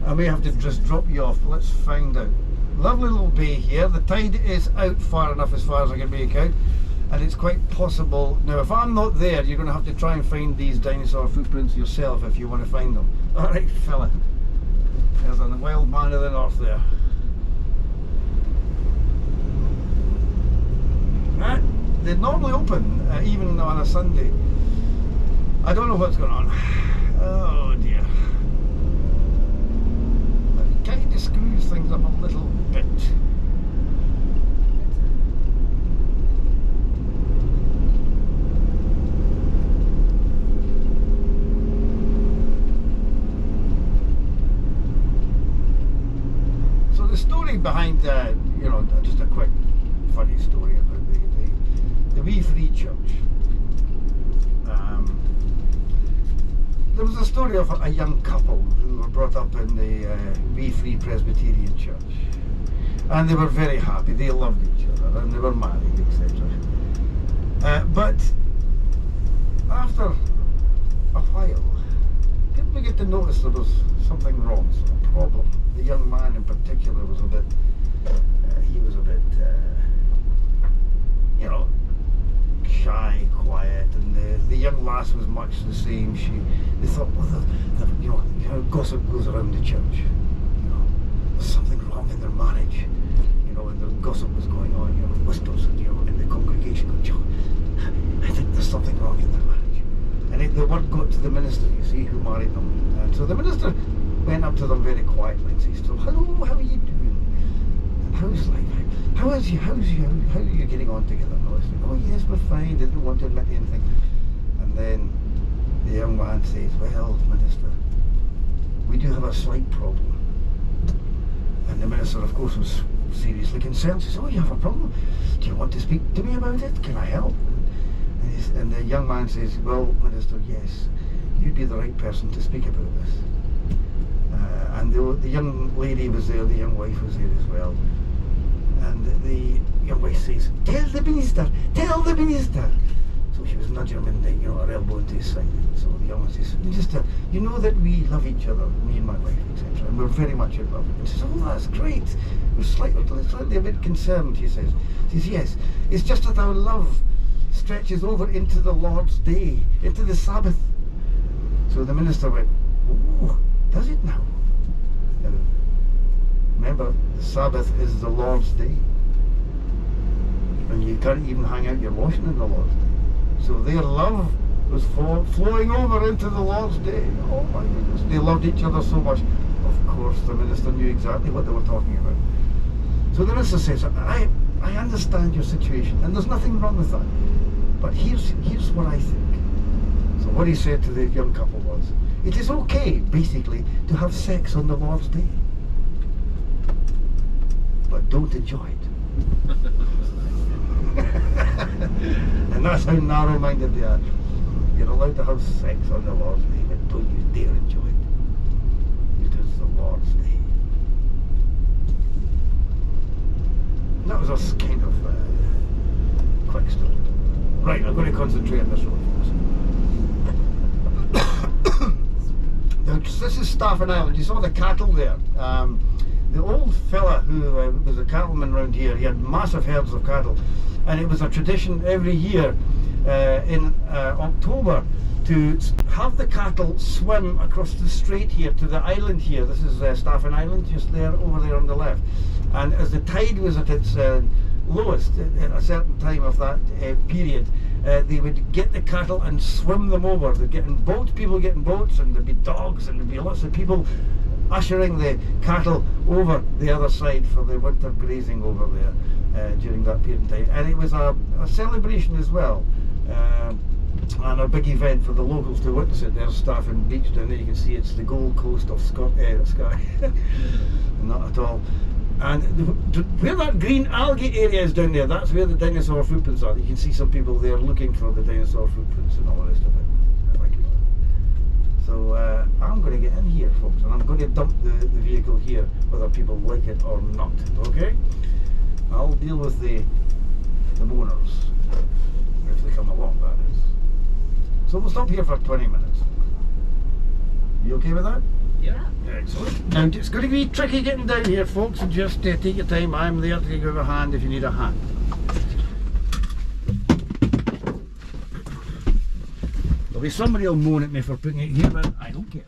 I may have to just drop you off, but let's find out. Lovely little bay here. The tide is out far enough as far as I can make out, and it's quite possible. Now, if I'm not there, you're going to have to try and find these dinosaur footprints yourself if you want to find them. Alright, fella. There's a wild man of the north there. They normally open, even on a Sunday. I don't know what's going on. Oh dear. It kind of screws things up a little bit. So the story behind, you know, just a quick funny story about the Wee Free Church. There was a story of a young couple who were brought up in the Wee Free Presbyterian Church, and they were very happy. They loved each other and they were married, etc. But after a while, people began to notice there was something wrong, some problem. The young man in particular was a bit, you know, shy, quiet, and the young lass was much the same. They thought, well, you know, gossip goes around the church. You know, there's something wrong in their marriage. You know, and the gossip was going on. You know, whispers, you know, in the congregation. I think there's something wrong in their marriage. And the word got to the minister, you see, who married them. And so the minister went up to them very quietly and says to them, "Hello, how are you doing? And how's life? How are you getting on together?" And all this. "Oh yes, we're fine." They didn't want to admit anything. And then the young man says, "Well, minister, we do have a slight problem." And the minister, of course, was seriously concerned. He says, "Oh, you have a problem? Do you want to speak to me about it? Can I help?" And the young man says, "Well, minister, yes, you'd be the right person to speak about this." And the young lady was there, the young wife was there as well. And the young wife says, "Tell the minister, tell the minister." So she was nudging him in, you know, her elbow into his side. So the young one says, "Minister, you know that we love each other, me and my wife, etc. And we're very much in love." And she says, "Oh, that's great." We're slightly a bit concerned, he says. She says, "Yes, it's just that our love stretches over into the Lord's day, into the Sabbath." So the minister went, "Oh, does it now?" Now, remember, the Sabbath is the Lord's day. And you can't even hang out your washing in the Lord's day. So their love was flowing over into the Lord's day. Oh my goodness, they loved each other so much. Of course, the minister knew exactly what they were talking about. So the minister says, I understand your situation, and there's nothing wrong with that. But here's what I think. So what he said to the young couple was, it is okay, basically, to have sex on the Lord's day. But don't enjoy it. And that's how narrow-minded they are. You're allowed to have sex on the Lord's day, but don't you dare enjoy it. It is the Lord's day. And that was a kind of quick story. Right, I'm going to concentrate on this road. Now, this is Stafford Island. You saw the cattle there. The old fella who was a cattleman around here, he had massive herds of cattle, and it was a tradition every year in October to have the cattle swim across the strait here to the island here. This is Stafford Island, just there, over there on the left. And as the tide was at its lowest at a certain time of that period, they would get the cattle and swim them over. They'd get in boats, people get in boats, and there'd be dogs, and there'd be lots of people ushering the cattle over the other side for the winter grazing over there during that period of time. And it was a celebration as well, and a big event for the locals to witness it. There's Stafford Beach down there, you can see it's the Gold Coast of Skye. Not at all. And where that green algae area is down there, that's where the dinosaur footprints are. You can see some people there looking for the dinosaur footprints and all the rest of it. So I'm going to get in here, folks, and I'm going to dump the vehicle here, whether people like it or not, okay? I'll deal with the mourners, if they come along, that is. So we'll stop here for 20 minutes. You okay with that? Yeah. Excellent. Now it's going to be tricky getting down here, folks, and just take your time. I'm there to give you a hand if you need a hand. There'll be somebody who'll moan at me for putting it here, but I don't care.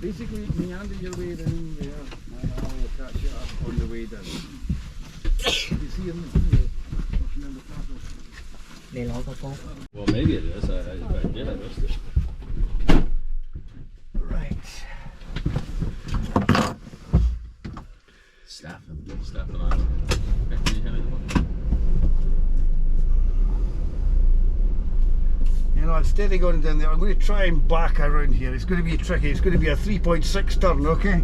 Basically, meander your way down there, and I will catch you up on the way down. You see him here, pushing in the paddle. Well, maybe it is. I missed it. Right. Staff and I. You know, instead of going down there, I'm going to try and back around here. It's going to be tricky. It's going to be a 3.6 turn, okay?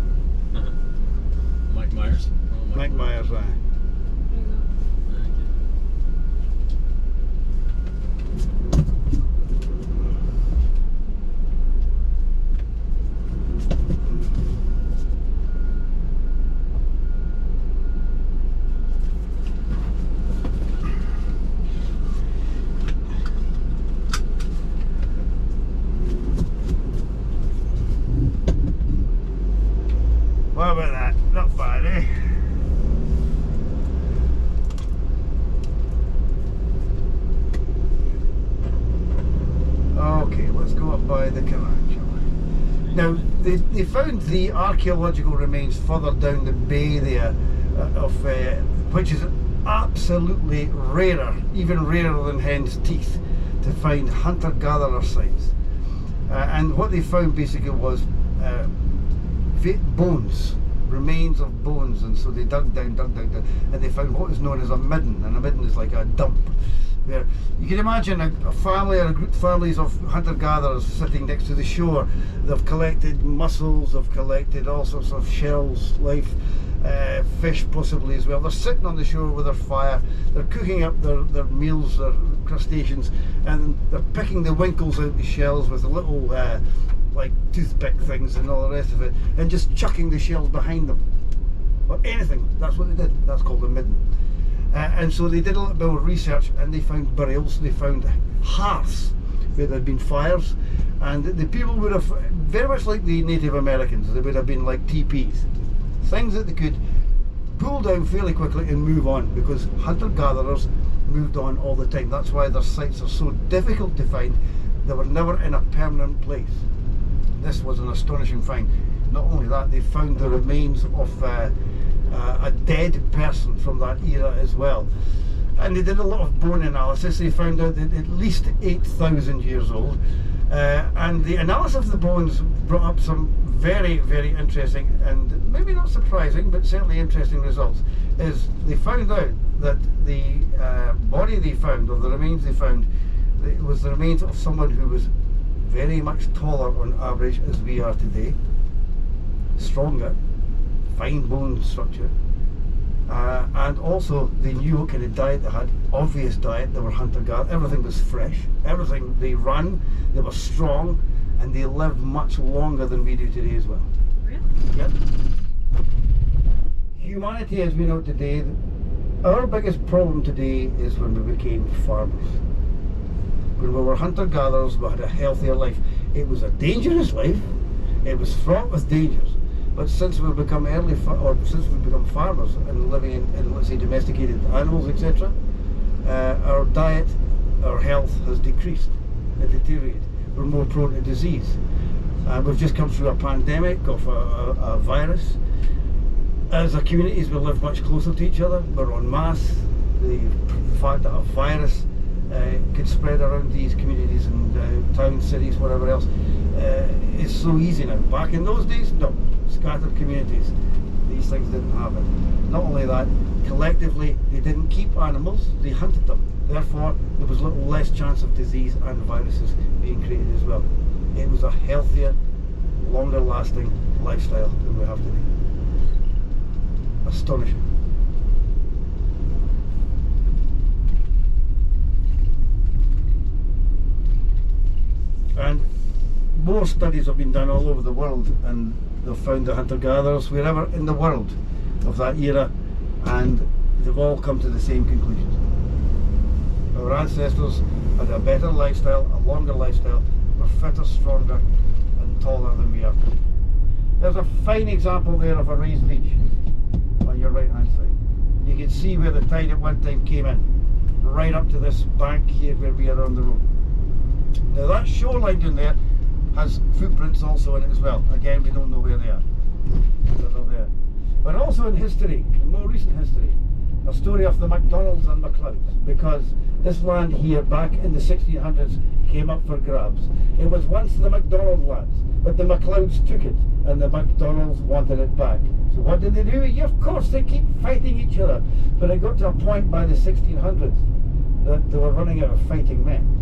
Mike Myers. Oh, Mike Myers, right. What about that? Not bad, eh? Okay, let's go up by the canal, shall we? Now, they found the archaeological remains further down the bay there, which is absolutely rarer, even rarer than hen's teeth, to find hunter-gatherer sites. And what they found basically was bones, remains of bones, and so they dug down, and they found what is known as a midden, and a midden is like a dump. Where you can imagine a family or a group, families of hunter-gatherers sitting next to the shore. They've collected mussels, they've collected all sorts of shells, fish possibly as well. They're sitting on the shore with their fire, they're cooking up their meals, their crustaceans, and they're picking the winkles out the shells with the little like toothpick things and all the rest of it, and just chucking the shells behind them, or anything. That's what they did. That's called a midden. And so they did a little bit of research, and they found burials. They found hearths where there had been fires, and the people would have, very much like the Native Americans, they would have been like teepees, things that they could pull down fairly quickly and move on, because hunter-gatherers moved on all the time. That's why their sites are so difficult to find. They were never in a permanent place. This was an astonishing find. Not only that, they found the remains of a dead person from that era as well. And they did a lot of bone analysis. They found out that at least 8,000 years old. And the analysis of the bones brought up some very, very interesting and maybe not surprising, but certainly interesting results. Is they found out that the body they found, or the remains they found, it was the remains of someone who was very much taller on average as we are today, stronger, fine bone structure, and also they knew what kind of diet they had. Obvious diet. They were hunter-gatherer. Everything was fresh. Everything. They ran. They were strong, and they lived much longer than we do today as well. Really? Yep. Humanity as we know it today, our biggest problem today is when we became farmers. When we were hunter-gatherers, we had a healthier life. It was a dangerous life. It was fraught with dangers. But since we've become since we've become farmers and living in let's say domesticated animals, etc., our diet, our health has decreased and deteriorated. We're more prone to disease. We've just come through a pandemic of a virus. As a communities, we live much closer to each other. We're en masse. The fact that a virus could spread around these communities and towns, cities, whatever else, is so easy now. Back in those days, no. Scattered communities, these things didn't happen. Not only that, collectively they didn't keep animals, they hunted them. Therefore, there was little less chance of disease and viruses being created as well. It was a healthier, longer lasting lifestyle than we have today. Astonishing. And more studies have been done all over the world, and they've found the hunter-gatherers wherever in the world of that era, and they've all come to the same conclusions. Our ancestors had a better lifestyle, a longer lifestyle, were fitter, stronger, and taller than we are. There's a fine example there of a raised beach on your right hand side. You can see where the tide at one time came in, right up to this bank here where we are on the road. Now that shoreline down there has footprints also in it as well. Again, we don't know where they are. They're there. But also in history, in more recent history, a story of the MacDonalds and MacLeods, because this land here back in the 1600s came up for grabs. It was once the MacDonald lands, but the MacLeods took it and the MacDonalds wanted it back. So what did they do? Yeah, of course they keep fighting each other, but it got to a point by the 1600s that they were running out of fighting men.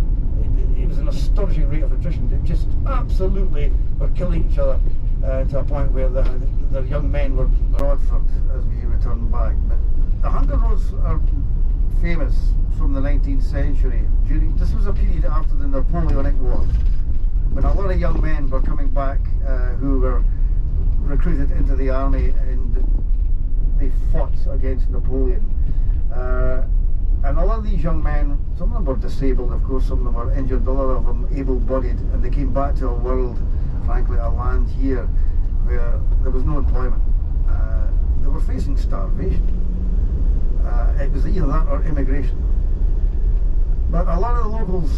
It was an astonishing rate of attrition. They just absolutely were killing each other to a point where the young men were Rodford as we returned back. But the Hunger Roads are famous from the 19th century. This was a period after the Napoleonic War, when a lot of young men were coming back who were recruited into the army, and they fought against Napoleon. And a lot of these young men, some of them were disabled, of course, some of them were injured, a lot of them able-bodied, and they came back to a world, frankly, a land here where there was no employment. They were facing starvation. It was either that or immigration. But a lot of the locals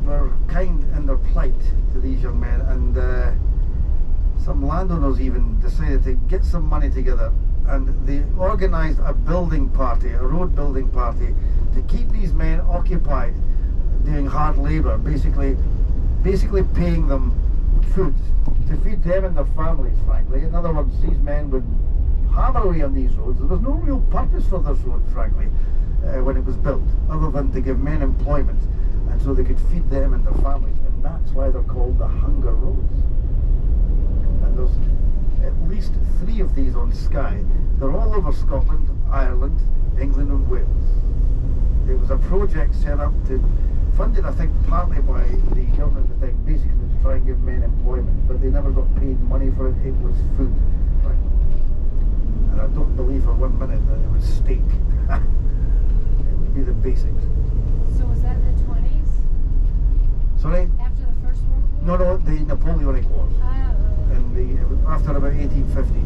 were kind in their plight to these young men, and some landowners even decided to get some money together, and they organised a building party, a road building party, to keep these men occupied doing hard labour, basically paying them food to feed them and their families, frankly. In other words, these men would hammer away on these roads. There was no real purpose for this road, frankly, when it was built, other than to give men employment, and so they could feed them and their families, and that's why they're called the Hunger Roads. And there's at least 3 of these on Skye. They're all over Scotland, Ireland, England and Wales. It was a project set up funded, I think, partly by the government at the time, basically to try and give men employment, but they never got paid money for it. It was food, right? And I don't believe for 1 minute that it was steak. It would be the basics. So was that in the 20s? Sorry? After the First World War? No, the Napoleonic Wars. And it was after about 1850.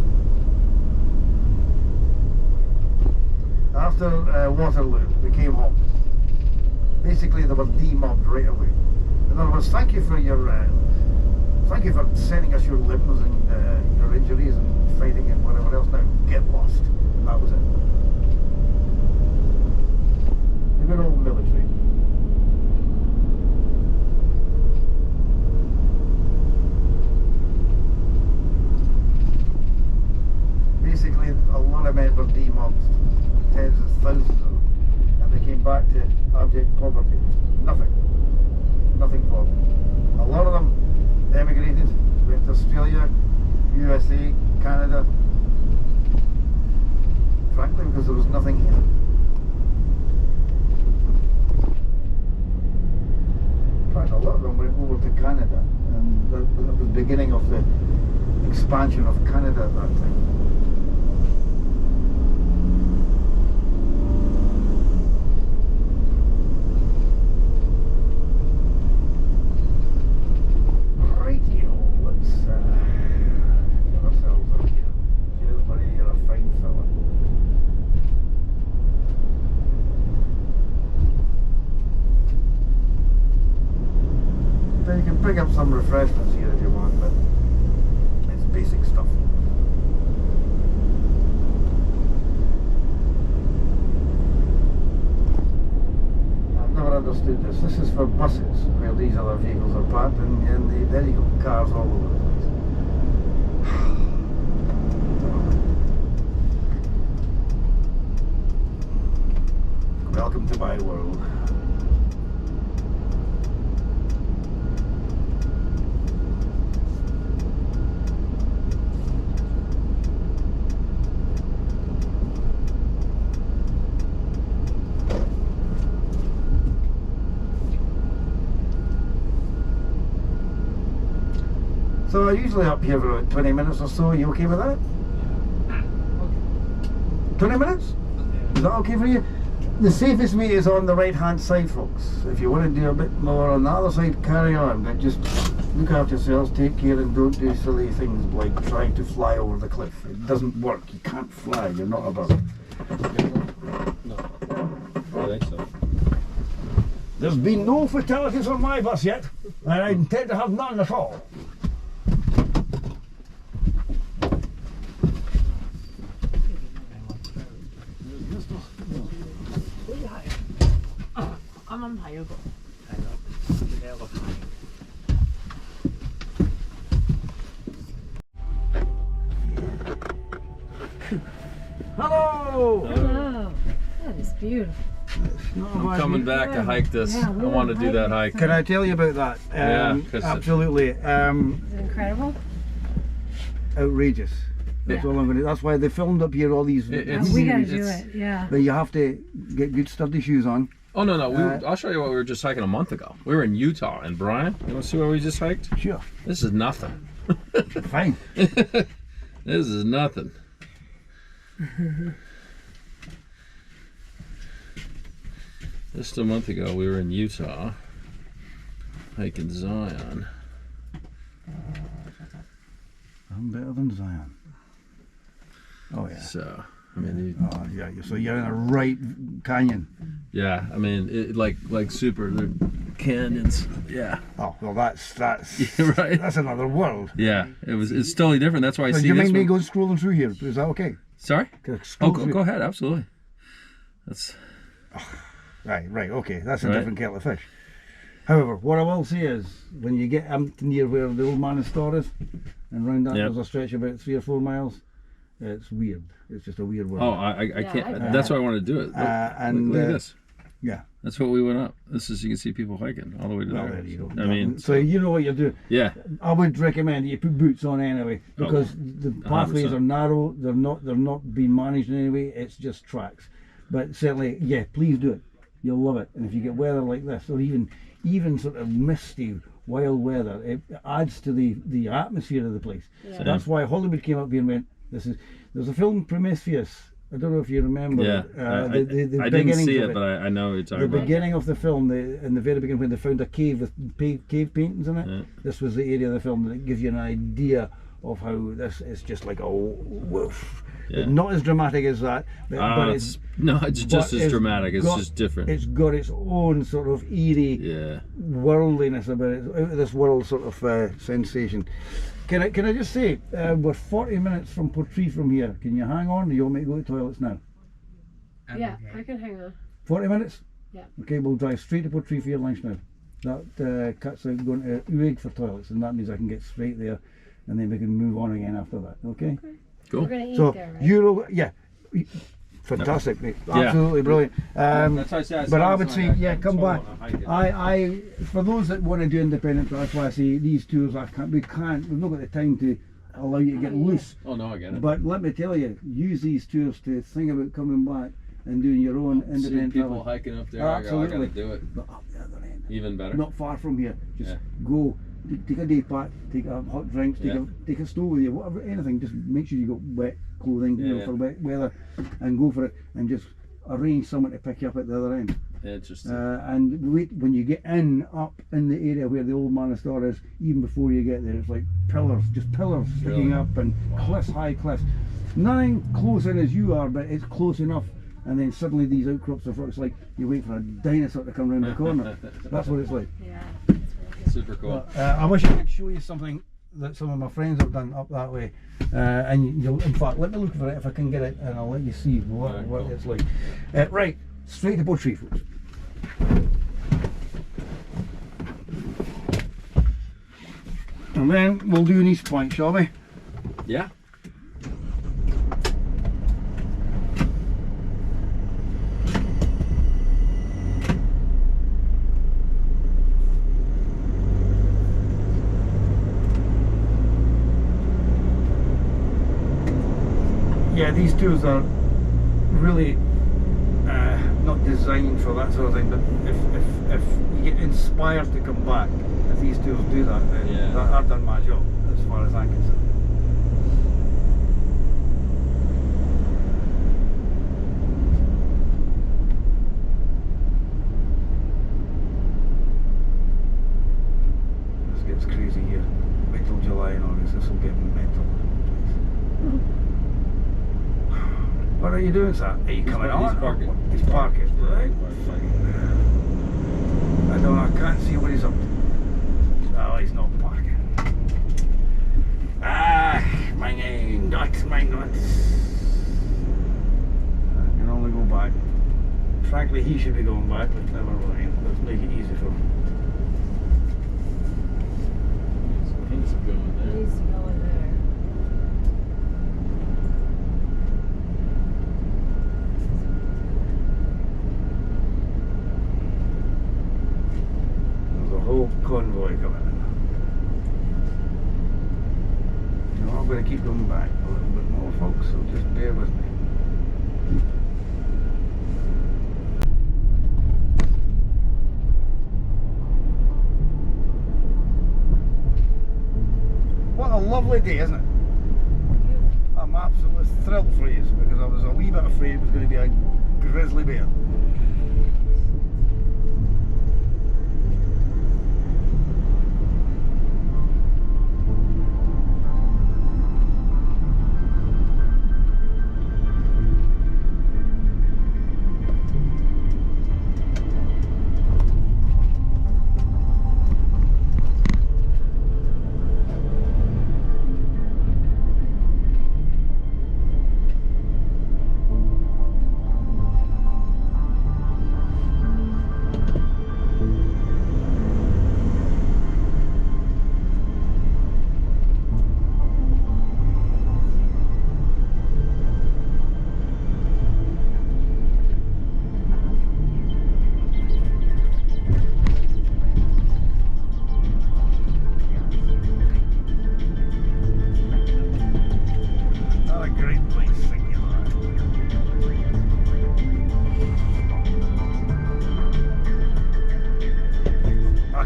After Waterloo, we came home. Basically, they were demobbed right away. In other words, thank you for sending us your limbs and your injuries and fighting and whatever else. Now get lost. And that was it. The good old military. Basically, a lot of men were demobbed, tens of thousands of them, and they came back to abject poverty. Nothing for them. A lot of them emigrated, went to Australia, USA, Canada, frankly because there was nothing here. In fact, a lot of them went over to Canada, and that was the beginning of the expansion of Canada at that time. Pick up some refreshments here if you want, but it's basic stuff. I've never understood this. This is for buses where these other vehicles are parked, and there you go, cars all over the place. Welcome to my world. So I'm usually up here for about 20 minutes or so. Are you okay with that? 20 minutes? Is that okay for you? The safest way is on the right hand side, folks. If you want to do a bit more on the other side, carry on, but just Look after yourselves, take care, and don't do silly things like trying to fly over the cliff. It doesn't work. You can't fly. You're not a bird. No. I think so. There's been no fatalities on my bus yet, and I intend to have none at all. Hello! Oh, that is beautiful. I'm coming back to hike this. Yeah, I we want to were do that hiking. hike. Can I tell you about that? Yeah, 'cause absolutely. Is it incredible? Outrageous. That's Yeah. all I'm going to. That's why they filmed up here all these. It's- We gotta it's- do it, yeah. But you have to get good sturdy shoes on. Oh no, I'll show you what we were just hiking a month ago. We were in Utah, and Brian, you want to see where we just hiked? Sure. This is nothing. Fine. This is nothing. Just a month ago, we were in Utah, hiking Zion. I'm better than Zion. Oh yeah. So, I mean, Oh yeah. So you're in a right canyon. yeah, I mean, like super the canyons. Yeah, Oh well, that's Yeah, right. That's another world. yeah. It's totally different. That's why I So see you this mind me one. going scrolling through here? Is that okay? Sorry. Can I Oh, scroll go through? ahead. Absolutely. That's Right. Okay. That's a Right. different kettle of fish. However, what I will say is, when you get up near where the old man store is, and round that Yep. there's a stretch about 3 or 4 miles, it's weird. It's just a weird world. oh, I Yeah, can't. I bet. That's why I want to do it. Look, and look at this. yeah. That's what we went up. This is you can see people hiking all the way to Well, there. there you go. I mean, so you know what you do. yeah, I would recommend that you put boots on anyway, because the pathways 100%. are narrow. They're not being managed in any way. It's just tracks. But certainly, yeah, please do it. You'll love it. And if you get weather like this, or even sort of misty, wild weather, it adds to the atmosphere of the place. Yeah. That's why Hollywood came up here and went, there's a film Prometheus. I don't know if you remember. yeah. The I didn't beginnings see of it, but I know what you're talking the about. beginning of the film, in the very beginning, when they found a cave with cave paintings in it, Yeah. this was the area of the film that gives you an idea of how this is just like a woof. Yeah. Not as dramatic as that, but it's it's just as dramatic. It's just different. It's got its own sort of eerie Yeah. worldliness about it, out of this world sort of sensation. Can I just say, we're 40 minutes from Portree from here. Can you hang on? Do you want me to go to the toilets now? Yeah, I can hang on. 40 minutes? Yeah. Okay, we'll drive straight to Portree for your lunch now. That cuts out going to Uig for toilets, and that means I can get straight there, and then we can move on again after that. Okay? Cool. We're gonna eat So there, right? fantastic, mate. Yeah. Absolutely brilliant. That's why I say But I would say, yeah, come back. I for those that want to do independent, that's why I say these tours we've not got the time to allow you to get loose. Oh no, I get it. But let me tell you, use these tours to think about coming back and doing your own See independent people travel. hiking up there. I gotta Absolutely. do it. But up the other end, Even better. not far from here. Just Yeah. go, take a day pack, take a hot drinks, Yeah. take a stove with you, whatever, anything. Just make sure you got wet clothing, you know, Yeah. for wet weather, and go for it. And just arrange someone to pick you up at the other end. Interesting. And wait, when you get up in the area where the old Manastor is, even before you get there, it's like pillars, just pillars sticking Really? up, and cliffs, high cliffs. Nothing close in as you are, but it's close enough. And then suddenly these outcrops of rocks, like you wait for a dinosaur to come round the corner. That's what it's like. Yeah, that's really good. Super cool. I wish I could show you something that some of my friends have done up that way. And you'll, in fact, let me look for it if I can get it, and I'll let you see what, Alright, what cool. it's like. Right, straight to Portree, folks. And then we'll do an East Point, shall we? Yeah. Yeah, these tours are really not designed for that sort of thing, but if you get inspired to come back, if these tours do that, then Yeah. I've done my job as far as I'm concerned. This gets crazy This will get mental. What are you doing, sir? Are you coming on? He's parking. He's parking. Right. I don't know. I can't see what he's up to. No, he's not parking. Ah, my nuts. I can only go back. Frankly, he should be going back, but never mind. Let's make it easy for him. He's going there. He's going there. There's a whole convoy coming in. You know, I'm going to keep going back a little bit more, folks, so just bear with me. What a lovely day, isn't it? I'm absolutely thrilled for you because I was a wee bit afraid it was going to be a grizzly bear.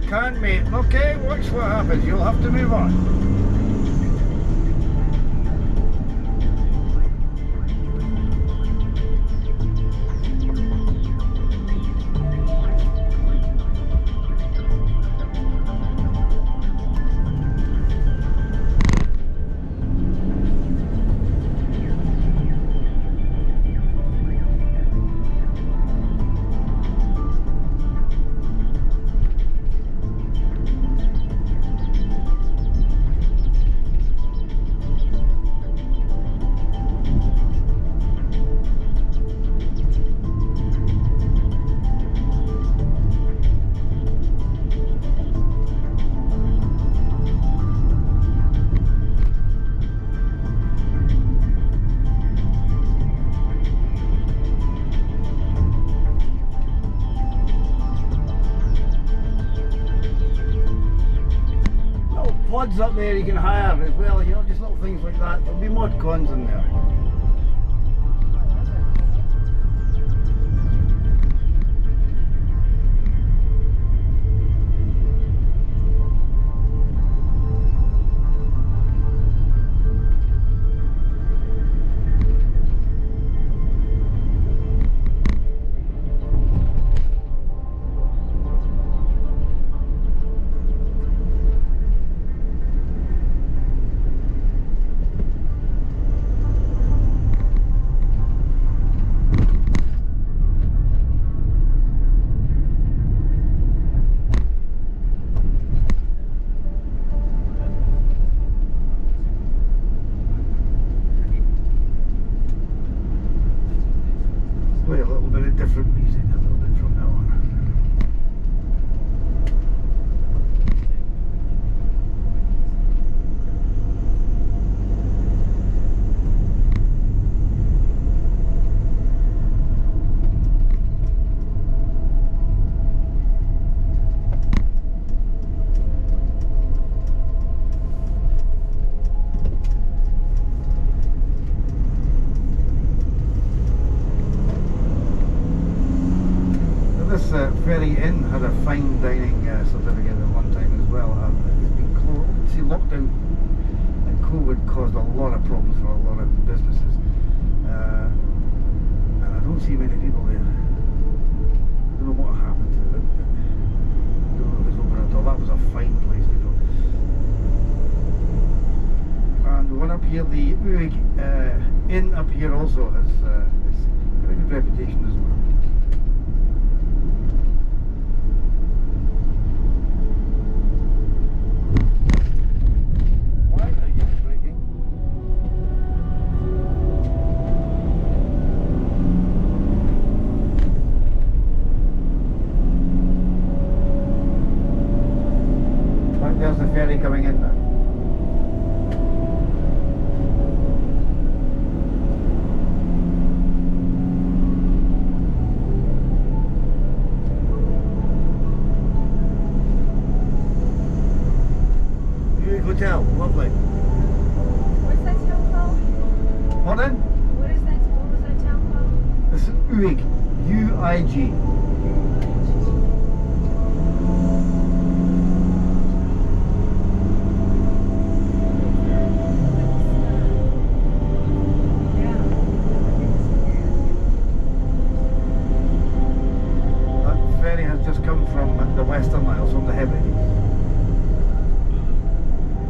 Can, mate. Okay, watch what happens. You'll have to move on. Pods up there you can hire as well, you know, just little things like that. There'll be mod cons in there. Play a little bit of different music a little bit from now on. This Ferry Inn had a fine dining certificate at one time as well. It's been closed. See, lockdown and COVID caused a lot of problems for a lot of businesses, and I don't see many people there. I don't know what happened to it. I don't know if it's open at all. That was a fine place to go. here, the Uig Inn up here also has got a good reputation as well. Why are you braking? Right, there's the ferry coming in now. Hotel, lovely. What's that town called? Pardon? What was that town called? This is Uig, U-I-G. That ferry has just come from the Western Isles, from the Hebrides.